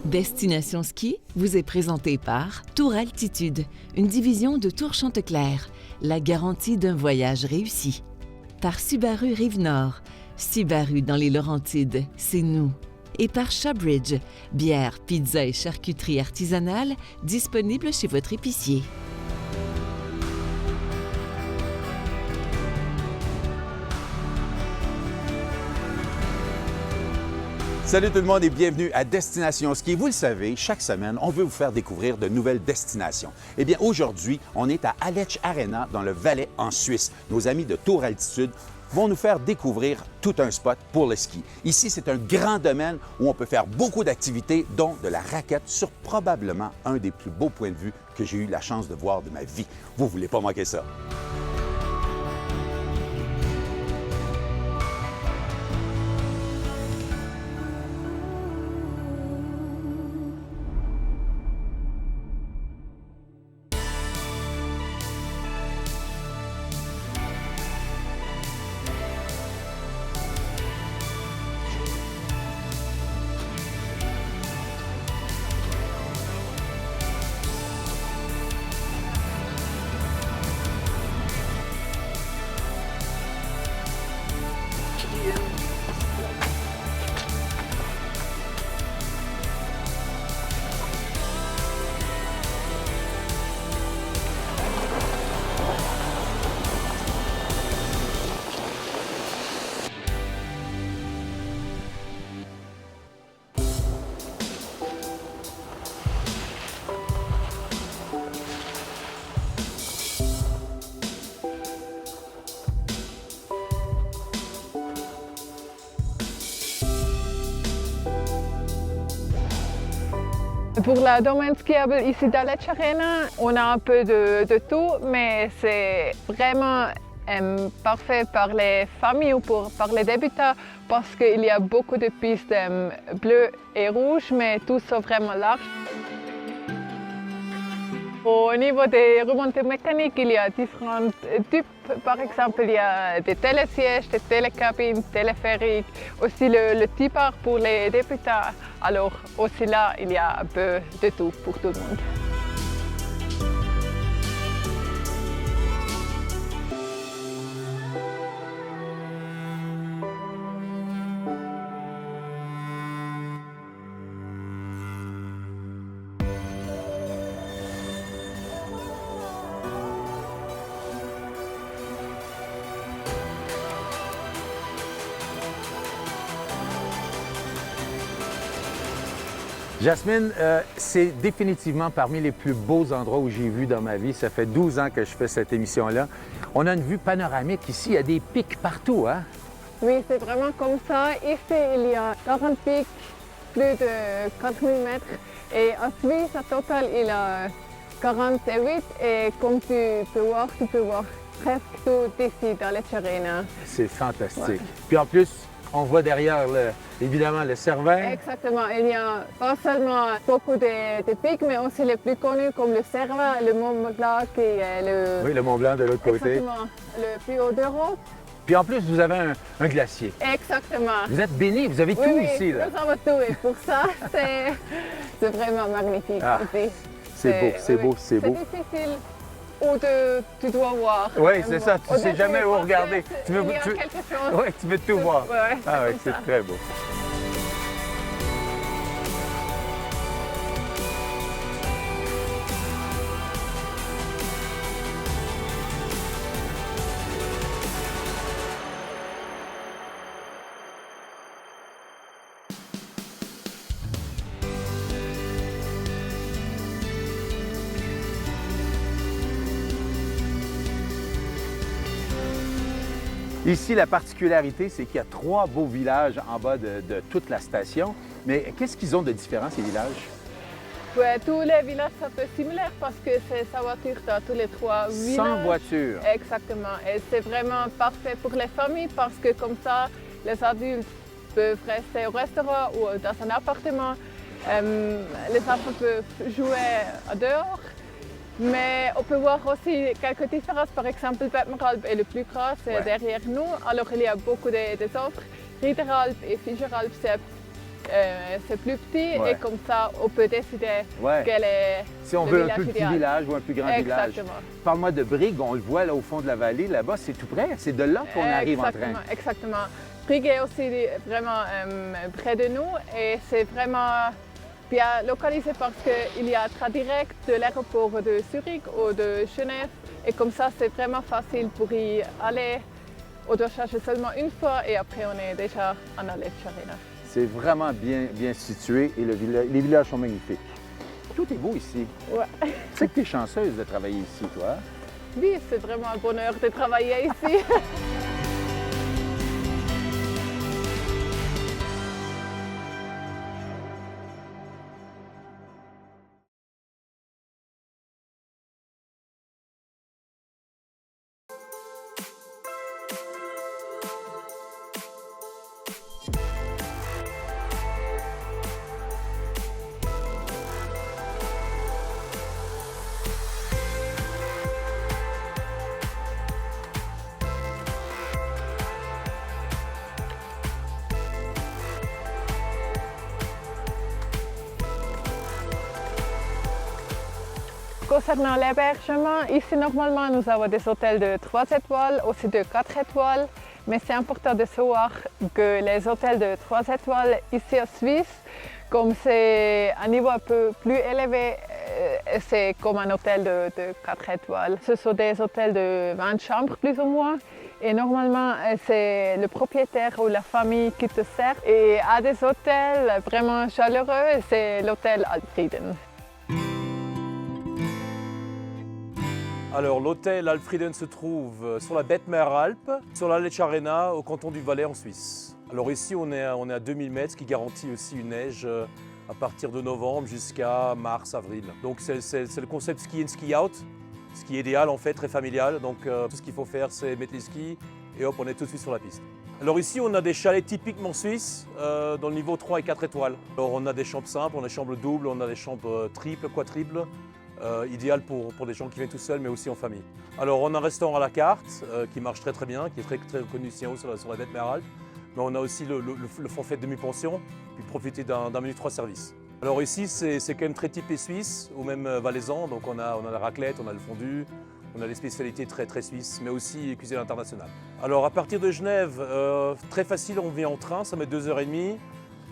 Destination Ski vous est présentée par Tour Altitude, une division de Tour Chanteclair, la garantie d'un voyage réussi. Par Subaru Rive-Nord, Subaru dans les Laurentides, c'est nous. Et par Shawbridge, bière, pizza et charcuterie artisanale disponible chez votre épicier. Salut tout le monde et bienvenue à Destination Ski. Vous le savez, chaque semaine, on veut vous faire découvrir de nouvelles destinations. Eh bien, aujourd'hui, on est à Aletsch Arena dans le Valais en Suisse. Nos amis de Tour Altitude vont nous faire découvrir tout un spot pour le ski. Ici, c'est un grand domaine où on peut faire beaucoup d'activités, dont de la raquette sur probablement un des plus beaux points de vue que j'ai eu la chance de voir de ma vie. Vous ne voulez pas manquer ça. Pour le domaine skiable ici d'Aletsch Arena, on a un peu de tout, mais c'est vraiment parfait par les familles ou par les débutants parce qu'il y a beaucoup de pistes bleues et rouges, mais tout sont vraiment larges. Au niveau des remontées mécaniques, il y a différents types. Par exemple, il y a des télésièges, des télécabines, téléphériques, aussi le T-bar pour les débutants. Alors aussi là, il y a un peu de tout pour tout le monde. Jasmine, c'est définitivement parmi les plus beaux endroits où j'ai vu dans ma vie. Ça fait 12 ans que je fais cette émission-là. On a une vue panoramique ici, il y a des pics partout, hein? Oui, c'est vraiment comme ça. Ici, il y a 40 pics, plus de 4000 mètres. Et en Suisse, au total, il y a 48. Et comme tu peux voir presque tout ici dans l'Aletsch Arena. C'est fantastique. Ouais. Puis en plus, on voit derrière, évidemment, le Cervin. Exactement. Il y a pas seulement beaucoup de pics, mais aussi les plus connus comme le Cervin, le Mont Blanc et le... Oui, le Mont Blanc de l'autre côté. Exactement. Le plus haut d'Europe. Puis en plus, vous avez un glacier. Exactement. Vous êtes bénis, vous avez tout Oui, ici, là. Nous avons tout. Et pour ça, c'est vraiment magnifique. Ah, c'est beau, c'est beau, c'est beau. C'est difficile où tu dois voir. Oui, c'est ça. Tu ne sais jamais où regarder. Il y a quelque chose. Oui, tu veux tout voir. Ouais, ah oui, c'est ça. très beau. Ici, la particularité, c'est qu'il y a 3 beaux villages en bas de toute la station. Mais qu'est-ce qu'ils ont de différent, ces villages? Ouais, tous les villages sont un peu similaires parce que c'est sans voiture dans tous les 3 villages. Sans voiture. Exactement. Et c'est vraiment parfait pour les familles parce que comme ça, les adultes peuvent rester au restaurant ou dans un appartement. Les enfants peuvent jouer dehors. Mais on peut voir aussi quelques différences. Par exemple, Bettmeralp est le plus grand, c'est derrière nous. Alors il y a beaucoup d'autres. Riederalp et Fischeralp, c'est c'est plus petit Ouais. et comme ça, on peut décider Ouais. quel est Si on le veut un village plus petit idéal. village ou un plus grand village. Exactement. Parle-moi de Brigue, on le voit là au fond de la vallée, là-bas, c'est tout près. C'est de là qu'on arrive en train. Exactement. Brigue est aussi vraiment près de nous et c'est vraiment bien localisé parce qu'il y a train direct de l'aéroport de Zurich ou de Genève et comme ça, c'est vraiment facile pour y aller. On doit chercher seulement une fois et après, on est déjà en Aletsch Arena. C'est vraiment bien situé et les villages sont magnifiques. Tout est beau ici. Ouais. Tu sais que tu es chanceuse de travailler ici, toi. Oui, c'est vraiment un bonheur de travailler ici. Concernant l'hébergement, ici normalement nous avons des hôtels de 3 étoiles, aussi de 4 étoiles, mais c'est important de savoir que les hôtels de 3 étoiles ici en Suisse, comme c'est un niveau un peu plus élevé, c'est comme un hôtel de 4 étoiles. Ce sont des hôtels de 20 chambres plus ou moins. Et normalement, c'est le propriétaire ou la famille qui te sert. Et à des hôtels vraiment chaleureux, c'est l'hôtel Alfrieden. Alors l'hôtel Alfrieden se trouve sur la Bête-Mer-Alpes, sur la Aletsch Arena, au canton du Valais en Suisse. Alors ici on est à 2000 mètres, ce qui garantit aussi une neige à partir de novembre jusqu'à mars-avril. Donc c'est le concept ski in, ski out, ce qui est idéal en fait, très familial. Donc tout ce qu'il faut faire c'est mettre les skis et hop on est tout de suite sur la piste. Alors ici on a des chalets typiquement suisses dans le niveau 3 et 4 étoiles. Alors on a des chambres simples, on a des chambres doubles, on a des chambres triples, quadruples. Idéal pour des gens qui viennent tout seuls mais aussi en famille. Alors on a un restaurant à la carte qui marche très bien, qui est très reconnu ici en haut sur la Bête-Mer-Alpes. Mais on a aussi le forfait demi-pension, puis profiter d'un menu 3 services. Alors ici c'est quand même très typé suisse ou même valaisan, donc on a la raclette, on a le fondu, on a des spécialités très suisses, mais aussi cuisine internationale. Alors à partir de Genève, très facile, on vient en train, ça met 2h30.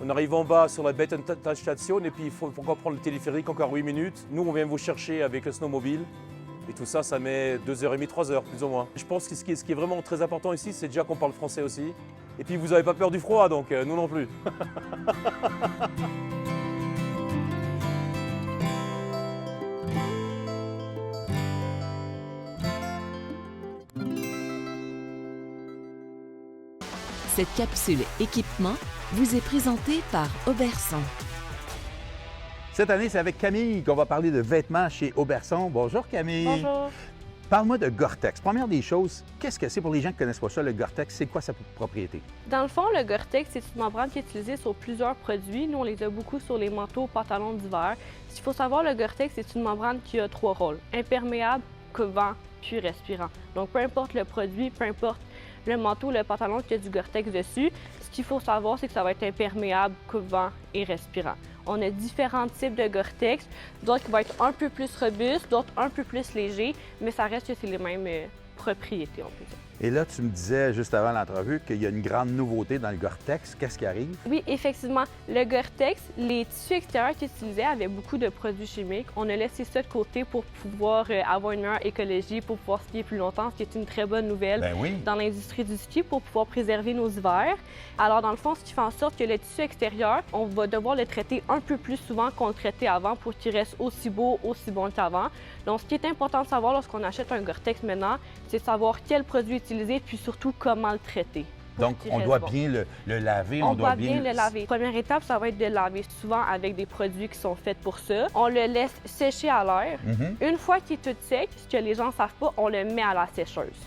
On arrive en bas sur la Bettenthalstation et puis il faut encore prendre le téléphérique, encore 8 minutes. Nous, on vient vous chercher avec le snowmobile. Et tout ça, ça met 2h30, 3h plus ou moins. Je pense que ce qui est vraiment très important ici, c'est déjà qu'on parle français aussi. Et puis vous n'avez pas peur du froid, donc nous non plus. Cette capsule équipement vous est présentée par Auberson. Cette année, c'est avec Camille qu'on va parler de vêtements chez Auberson. Bonjour Camille. Bonjour. Parle-moi de Gore-Tex. Première des choses, qu'est-ce que c'est pour les gens qui ne connaissent pas ça, le Gore-Tex? C'est quoi sa propriété? Dans le fond, le Gore-Tex, c'est une membrane qui est utilisée sur plusieurs produits. Nous, on les a beaucoup sur les manteaux, pantalons d'hiver. Ce qu'il faut savoir, le Gore-Tex, c'est une membrane qui a 3 rôles. Imperméable, couvrant, puis respirant. Donc, peu importe le produit, peu importe le manteau, le pantalon qui a du Gore-Tex dessus, ce qu'il faut savoir, c'est que ça va être imperméable, couvrant et respirant. On a différents types de Gore-Tex, d'autres qui vont être un peu plus robustes, d'autres un peu plus légers, mais ça reste que c'est les mêmes propriétés, on peut dire. Et là, tu me disais juste avant l'entrevue qu'il y a une grande nouveauté dans le Gore-Tex. Qu'est-ce qui arrive? Oui, effectivement. Le Gore-Tex, les tissus extérieurs qu'ils utilisaient avaient beaucoup de produits chimiques. On a laissé ça de côté pour pouvoir avoir une meilleure écologie, pour pouvoir skier plus longtemps, ce qui est une très bonne nouvelle Ben oui. dans l'industrie du ski pour pouvoir préserver nos hivers. Alors, dans le fond, ce qui fait en sorte que le tissu extérieur, on va devoir le traiter un peu plus souvent qu'on le traitait avant pour qu'il reste aussi beau, aussi bon qu'avant. Donc, ce qui est important de savoir lorsqu'on achète un Gore-Tex maintenant, c'est de savoir quel produit utiliser puis surtout comment le traiter. Donc, on doit bien le laver, on doit bien le laver. Première étape, ça va être de le laver souvent avec des produits qui sont faits pour ça. On le laisse sécher à l'air. Une fois qu'il est tout sec, ce que les gens ne savent pas, on le met à la sécheuse.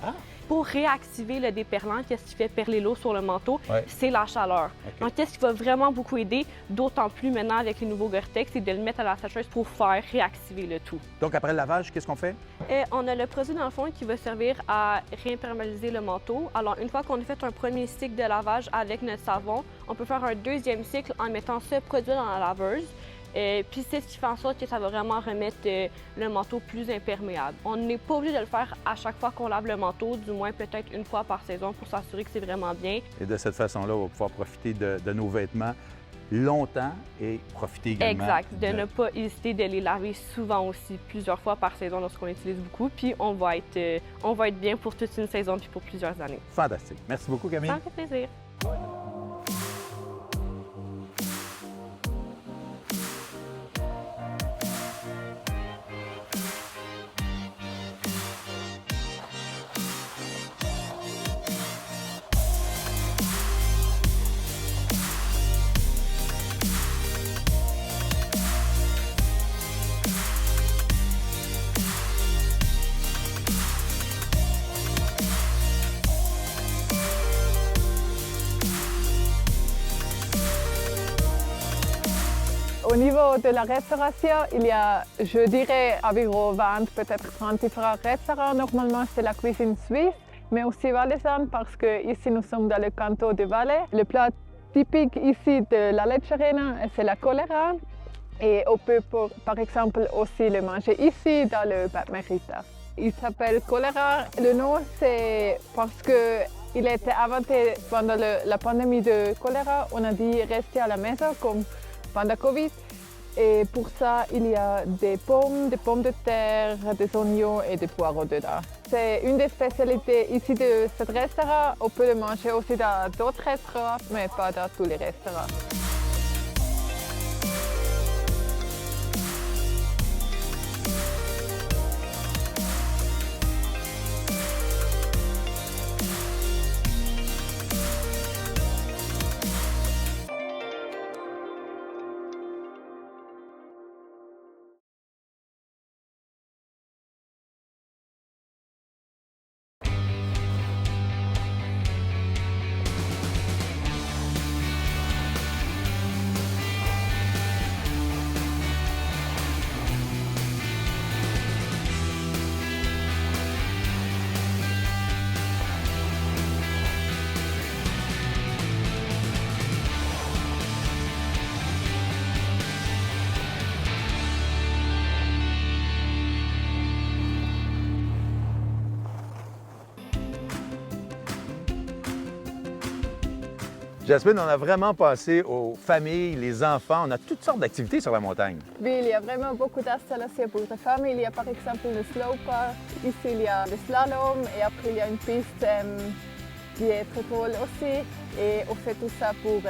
pour réactiver le déperlant, qu'est-ce qui fait perler l'eau sur le manteau? Ouais. C'est la chaleur. OK. Donc, qu'est-ce qui va vraiment beaucoup aider, d'autant plus maintenant avec les nouveaux Gore-Tex, c'est de le mettre à la sécheuse pour faire réactiver le tout. Donc, après le lavage, qu'est-ce qu'on fait? Et on a le produit dans le fond qui va servir à réimperméabiliser le manteau. Alors, une fois qu'on a fait un premier cycle de lavage avec notre savon, on peut faire un deuxième cycle en mettant ce produit dans la laveuse. Puis c'est ce qui fait en sorte que ça va vraiment remettre le manteau plus imperméable. On n'est pas obligé de le faire à chaque fois qu'on lave le manteau, du moins peut-être une fois par saison pour s'assurer que c'est vraiment bien. Et de cette façon-là, on va pouvoir profiter de nos vêtements longtemps et profiter également. Exact. De ne pas hésiter de les laver souvent aussi, plusieurs fois par saison lorsqu'on utilise beaucoup. Puis on va être bien pour toute une saison puis pour plusieurs années. Fantastique. Merci beaucoup, Camille. Ça me fait plaisir. Au niveau de la restauration, il y a, je dirais, environ 20, peut-être 30 différents restaurants. Normalement, c'est la cuisine suisse, mais aussi valaisanne parce que ici nous sommes dans le canton de Valais. Le plat typique ici de la Lecce Arena, c'est la choléra. Et on peut, par exemple, aussi le manger ici, dans le Bad-Merita. Il s'appelle choléra. Le nom, c'est parce qu'il a été inventé pendant la pandémie de choléra. On a dit rester à la maison comme pendant Covid. Et pour ça, il y a des pommes de terre, des oignons et des poireaux dedans. C'est une des spécialités ici de ce restaurant. On peut le manger aussi dans d'autres restaurants, mais pas dans tous les restaurants. Jasmine, on a vraiment passé aux familles, les enfants. On a toutes sortes d'activités sur la montagne. Oui, il y a vraiment beaucoup d'installations pour les familles. Il y a par exemple le slowpark. Ici, il y a le slalom et après, il y a une piste qui est très drôle aussi. Et on fait tout ça pour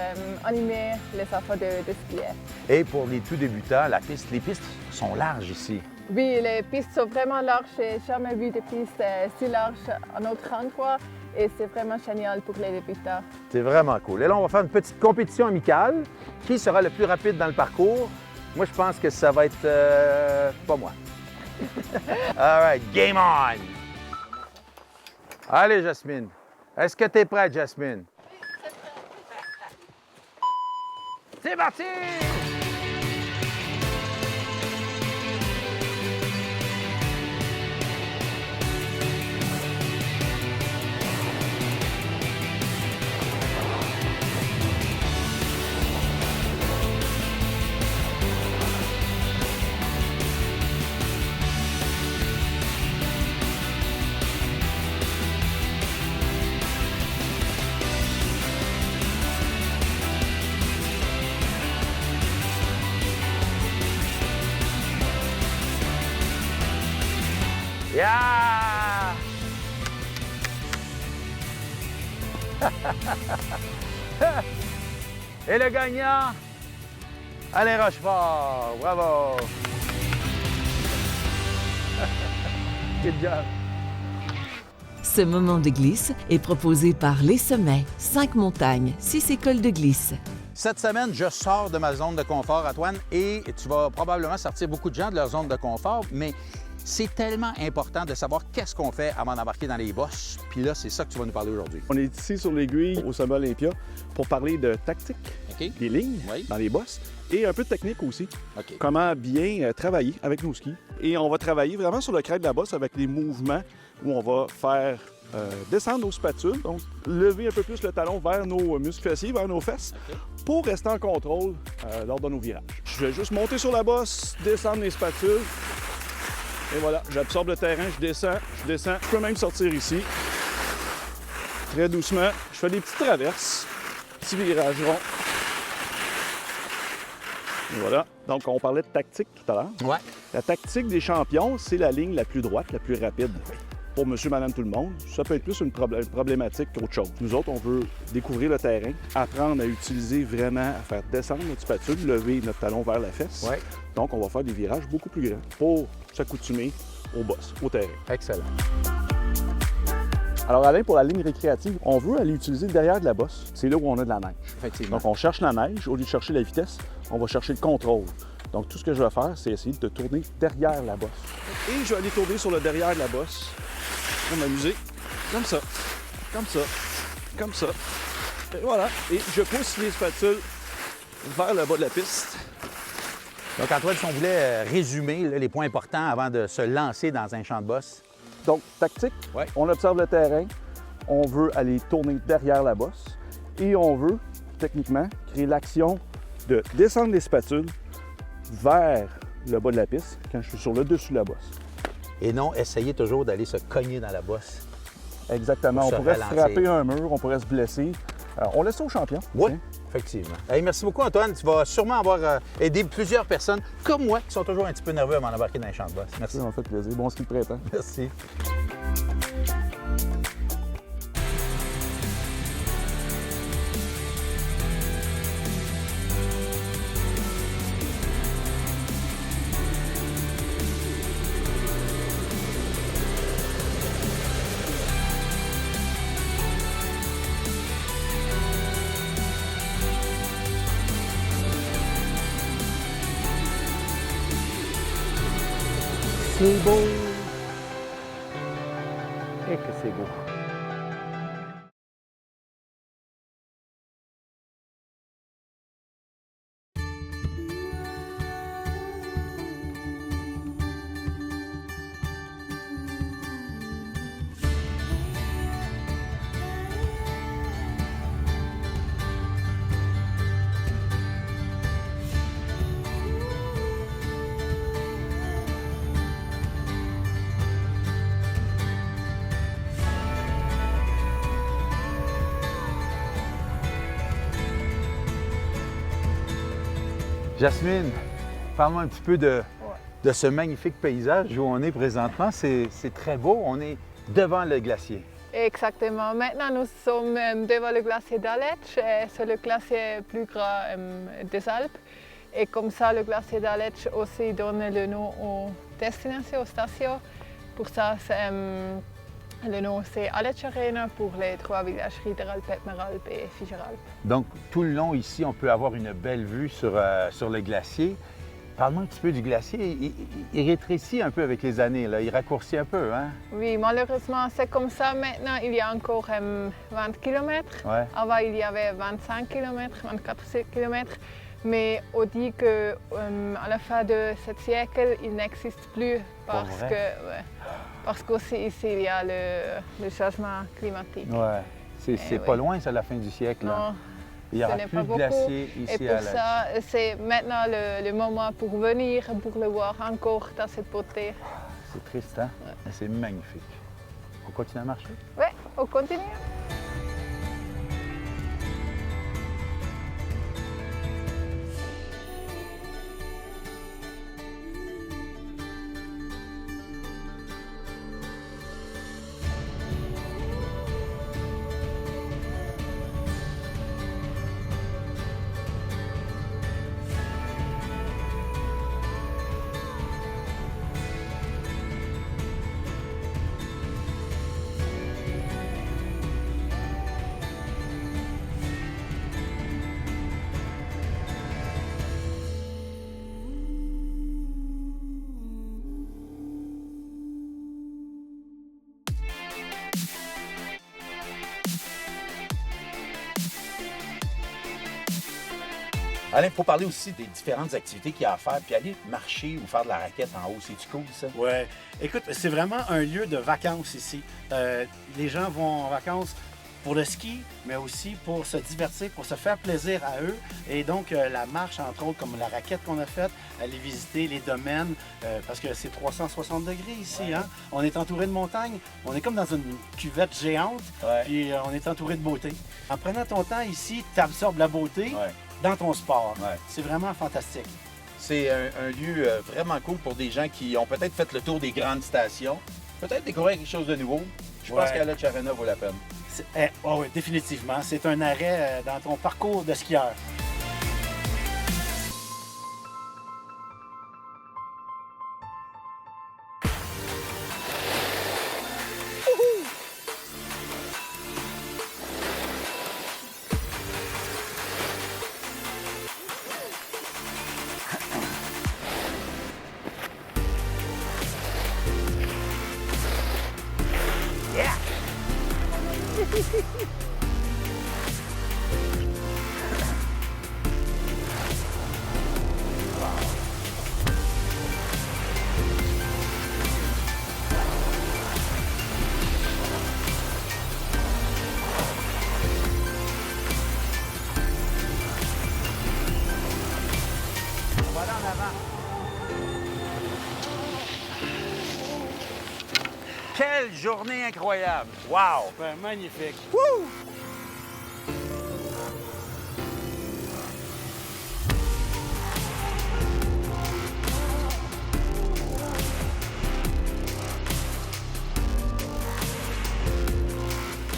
animer les enfants de skier. Et pour les tout débutants, les pistes sont larges ici. Oui, les pistes sont vraiment larges. Je n'ai jamais vu des pistes si larges à notre endroit. Et c'est vraiment génial pour les débutants. C'est vraiment cool. Et là, on va faire une petite compétition amicale. Qui sera le plus rapide dans le parcours? Moi, je pense que ça va être pas moi. All right, game on! Allez, Jasmine. Est-ce que tu es prête, Jasmine? C'est parti! Yeah! Et le gagnant, Alain Rochefort. Bravo! Good job! Ce moment de glisse est proposé par Les Sommets, 5 montagnes, 6 écoles de glisse. Cette semaine, je sors de ma zone de confort, Antoine, et tu vas probablement sortir beaucoup de gens de leur zone de confort, mais C'est tellement important de savoir qu'est-ce qu'on fait avant d'embarquer dans les bosses. Puis là, c'est ça que tu vas nous parler aujourd'hui. On est ici sur l'aiguille au sommet Olympia pour parler de tactique, OK? des lignes Oui. dans les bosses et un peu de technique aussi. OK. Comment bien travailler avec nos skis. Et on va travailler vraiment sur le crête de la bosse avec les mouvements où on va faire descendre nos spatules, donc lever un peu plus le talon vers nos muscles fessiers, vers nos fesses, pour rester en contrôle lors de nos virages. Je vais juste monter sur la bosse, descendre les spatules, et voilà, j'absorbe le terrain, je descends. Je peux même sortir ici, très doucement. Je fais des petites traverses, petits virages ronds. Et voilà. Donc, on parlait de tactique tout à l'heure. Ouais. La tactique des champions, c'est la ligne la plus droite, la plus rapide. Pour monsieur, madame, tout le monde, ça peut être plus une problématique qu'autre chose. Nous autres, on veut découvrir le terrain, apprendre à utiliser vraiment, à faire descendre notre spatule, lever notre talon vers la fesse. Ouais. Donc, on va faire des virages beaucoup plus grands pour s'accoutumer au boss, au terrain. Excellent. Alors, Alain, pour la ligne récréative, on veut aller utiliser le derrière de la bosse. C'est là où on a de la neige. Effectivement. Donc, on cherche la neige. Au lieu de chercher la vitesse, on va chercher le contrôle. Donc, tout ce que je vais faire, c'est essayer de tourner derrière la bosse. Et je vais aller tourner sur le derrière de la bosse pour m'amuser. Comme ça, comme ça, comme ça. Et voilà. Et je pousse les spatules vers le bas de la piste. Donc, Antoine, si on voulait résumer là, les points importants avant de se lancer dans un champ de bosse. Donc, tactique, Ouais. on observe le terrain, on veut aller tourner derrière la bosse et on veut, techniquement, créer l'action de descendre les spatules vers le bas de la piste quand je suis sur le dessus de la bosse. Et non, essayer toujours d'aller se cogner dans la bosse. Exactement. Pour On se pourrait ralentir. frapper un mur, on pourrait se blesser. On laisse ça aux champions. Oui, Tiens. effectivement. Hey, merci beaucoup, Antoine. Tu vas sûrement avoir aidé plusieurs personnes comme moi qui sont toujours un petit peu nerveux avant d'embarquer dans les champs de bosse. Merci. Ça m'a fait plaisir. Bon ski de printemps. Merci. C'est beau. Et que c'est beau. Jasmine, parle-moi un petit peu de ce magnifique paysage où on est présentement. C'est très beau. On est devant le glacier. Exactement. Maintenant, nous sommes devant le glacier d'Aletsch. C'est le glacier plus grand des Alpes. Et comme ça, le glacier d'Aletsch aussi donne le nom aux destinations, aux stations. Pour ça, le nom, c'est Aletsch Arena pour les trois villages Riederalp, Petmeralp et Figeralp. Donc, tout le long ici, on peut avoir une belle vue sur le glacier. Parle-moi un petit peu du glacier. Il rétrécit un peu avec les années, là. Il raccourcit un peu, hein? Oui, malheureusement, c'est comme ça. Maintenant, il y a encore 20 km. Ouais. Avant, il y avait 25 km, 24 km. Mais on dit qu'à la fin de ce siècle, il n'existe plus parce qu'aussi ici, il y a le changement climatique. Ouais. C'est pas loin, ça, la fin du siècle. Là. Non, Il n'y aura ce n'est plus pas de beaucoup. glacier ici Et à pour la... ça, c'est maintenant le moment pour venir, pour le voir encore dans cette beauté. C'est triste, hein? Mais c'est magnifique. On continue à marcher? Oui, on continue. Alain, il faut parler aussi des différentes activités qu'il y a à faire, puis aller marcher ou faire de la raquette en haut, c'est-tu cool, ça? Ouais. Écoute, c'est vraiment un lieu de vacances ici. Les gens vont en vacances pour le ski, mais aussi pour se divertir, pour se faire plaisir à eux. Et donc, la marche, entre autres, comme la raquette qu'on a faite, aller visiter les domaines, parce que c'est 360 degrés ici. Hein? On est entouré de montagnes, on est comme dans une cuvette géante, puis on est entouré de beauté. En prenant ton temps ici, tu absorbes la beauté dans ton sport. C'est vraiment fantastique. C'est un lieu vraiment cool pour des gens qui ont peut-être fait le tour des grandes stations, peut-être découvrir quelque chose de nouveau. Je pense qu'Aletch Arena vaut la peine. Oui, définitivement. C'est un arrêt dans ton parcours de skieur. Quelle journée incroyable! Wow! Magnifique!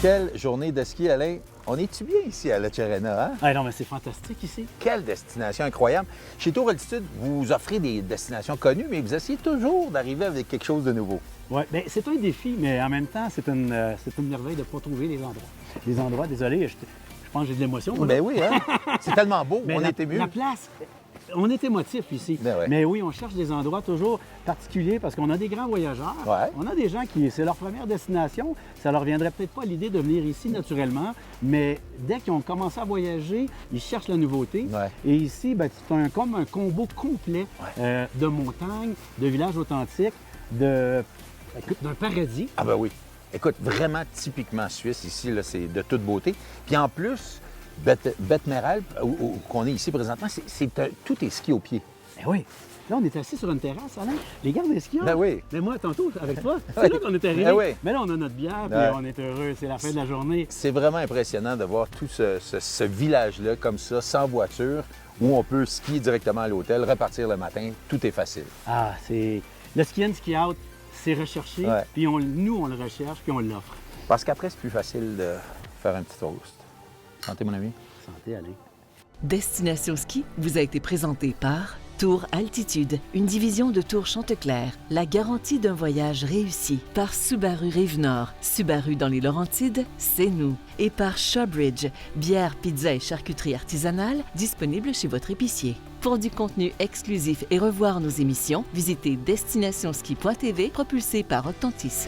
Quelle journée de ski, Alain! On est-tu bien ici à Aletch Arena, hein? Ah non, mais c'est fantastique ici. Quelle destination incroyable! Chez Tour Altitude, vous offrez des destinations connues, mais vous essayez toujours d'arriver avec quelque chose de nouveau. Oui, bien, c'est un défi, mais en même temps, c'est une merveille de ne pas trouver les endroits. Les endroits, désolé, je pense que j'ai de l'émotion. Ben oui, hein? C'est tellement beau, Mais on est ému. La place, on est émotif ici. Ben ouais. Mais oui, on cherche des endroits toujours particuliers parce qu'on a des grands voyageurs. Ouais. On a des gens qui, c'est leur première destination. Ça leur viendrait peut-être pas à l'idée de venir ici naturellement, mais dès qu'ils ont commencé à voyager, ils cherchent la nouveauté. Ouais. Et ici, ben, c'est comme un combo complet de montagnes, de villages authentiques, d'un paradis. Ah ben oui. Écoute, vraiment typiquement suisse ici, là, c'est de toute beauté. Puis en plus, Bête-Mère-Alpes, où qu'on est ici présentement, tout est ski au pied. Ben oui. Là, on est assis sur une terrasse, Alain. Les gardes des skieurs. Ben oui. Mais moi, tantôt, avec toi, c'est là qu'on est arrivé. Ben oui. Mais là, on a notre bière, puis on est heureux. C'est la fin de la journée. C'est vraiment impressionnant de voir tout ce village-là comme ça, sans voiture, où on peut skier directement à l'hôtel, repartir le matin. Tout est facile. Ah, c'est... Le ski in, ski out, c'est recherché, puis nous, on le recherche, puis on l'offre. Parce qu'après, c'est plus facile de faire un petit toast. Santé, mon ami. Santé, Alain. Destination Ski vous a été présenté par Tour Altitude, une division de Tour Chanteclair, la garantie d'un voyage réussi. Par Subaru Rive-Nord, Subaru dans les Laurentides, c'est nous. Et par Shawbridge, bière, pizza et charcuterie artisanale, disponible chez votre épicier. Pour du contenu exclusif et revoir nos émissions, visitez destinationski.tv propulsé par Octantis.